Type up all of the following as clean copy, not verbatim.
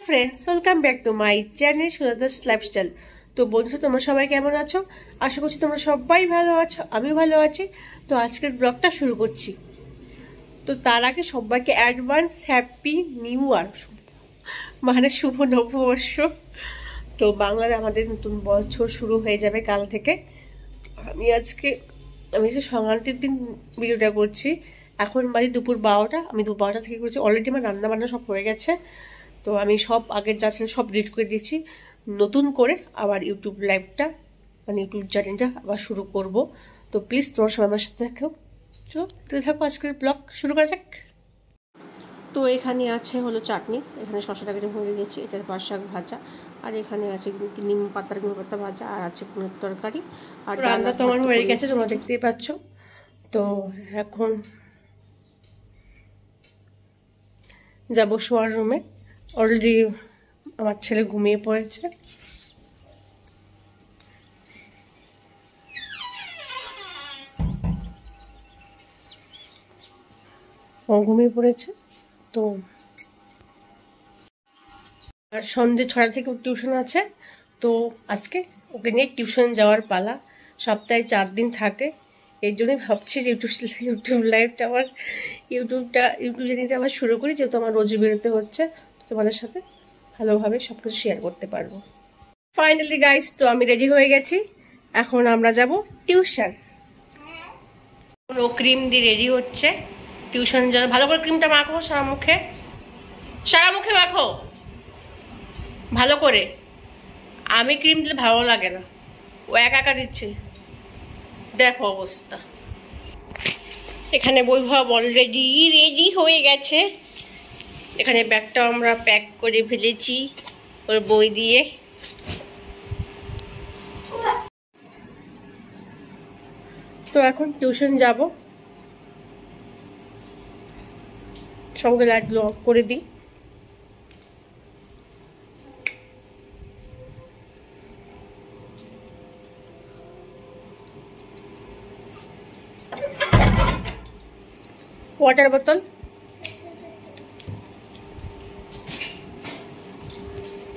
Friends, welcome back to my channel Sujata's lifestyle. তো বন্ধুরা, তোমরা সবাই কেমন আছো? আশা করছি তোমরা সবাই ভালো আছো, আমিও ভালো আছি। তো আজকের ব্লগটা শুরু করছি। তো তার আগে সবাইকে অ্যাডভান্স হ্যাপি নিউ ইয়ার, মানে শুভ নববর্ষ। তো বাংলায় আমাদের নতুন বছর শুরু হয়ে যাবে কাল থেকে। আমি যে সংক্রান্তির দিন ভিডিওটা করছি, এখন বাজে দুপুর 12টা। আমি দুপুর 12টা থেকে করছি। অলরেডি আমার রান্না বান্না সব হয়ে গেছে। তো আমি সব আগের যা ছিল সব ডিলিট করে দিয়েছি, নতুন করে আবার ইউটিউব লাইভটা মানে ইউটিউব চ্যানেলটা আবার শুরু করব। তো প্লিজ তোমার সবাই আমার সাথে থাকো। চলো তুই থাকো, আজকের ব্লগ শুরু করা যাক। তো এখানে আছে হলো চাটনি, এখানে শশাটা কেটে ভরে গেছি, এটা পাট শাক ভাজা, আর এখানে আছে নিম পাতা ভাজা, আর আছে পনির তরকারি। আর রান্না তো আমার হয়ে গেছে, তোমরা দেখতেই পাচ্ছ। তো এখন যাবো শোয়ার রুমে। অলরেডি আমার ছেলে ঘুমিয়ে পড়েছে। ও ঘুমিয়ে পড়েছে। তো আর সন্ধ্যে 6টা থেকে টিউশন আছে। তো আজকে ওকে নিয়ে টিউশন যাওয়ার পালা। সপ্তাহে 4 দিন থাকে। এই জন্যই ভাবছি যে ইউটিউব লাইভটা আবার ইউটিউব চ্যানেলটা আবার শুরু করি, যেহেতু আমার রোজই বেরোতে হচ্ছে। তোমাদের সাথে ভালোভাবে সব কিছু শেয়ার করতে পারবো। ফাইনালি গাইস, তো আমি রেডি হয়ে গেছি। এখন আমরা যাব টিউশন। ও ক্রিম দিয়ে রেডি হচ্ছে টিউশন যাওয়ার। ভালো করে ক্রিমটা মাখো সারা মুখে, মাখো ভালো করে। আমি ক্রিম দিলে ভালো লাগে না, ও একা একা দিচ্ছে, দেখো অবস্থা। এখানে বৈভব অলরেডি রেডি হয়ে গেছে। এখানে ব্যাগটা আমরা প্যাক করে ফেলেছি ওর বই দিয়ে। তো এখন টিউশন যাব। সঙ্গে লাইটগুলো অফ করে দিই। ওয়াটার বোতল,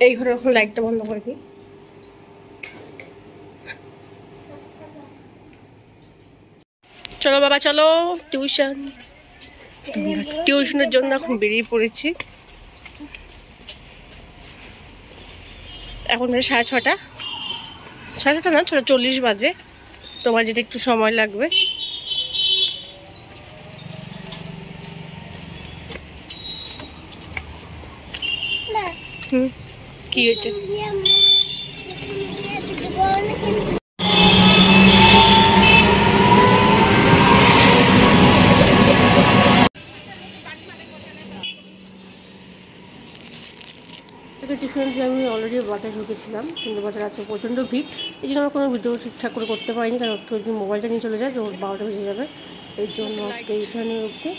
এই ঘরে এখন লাইটটা বন্ধ করে দিই। চলো বাবা চলো টিউশন। টিউশনের জন্য এখন বেরিয়ে পড়েছি। এখন 6:30, 6:30 না, 6:40 বাজে। তোমার যেটা একটু সময় লাগবে। কি হয়েছে? টিউশন দিয়ে আমি অলরেডি বাজার ঢুকেছিলাম, কিন্তু বাজার আছে প্রচণ্ড ভিড়। এই জন্য আমার কোনো ভিডিও ঠিকঠাক করে করতে পারিনি, কারণ একটু যদি মোবাইলটা নিয়ে চলে যায় তো 12টা বেজে যাবে। এই জন্য আজকে এইখানে অবধি।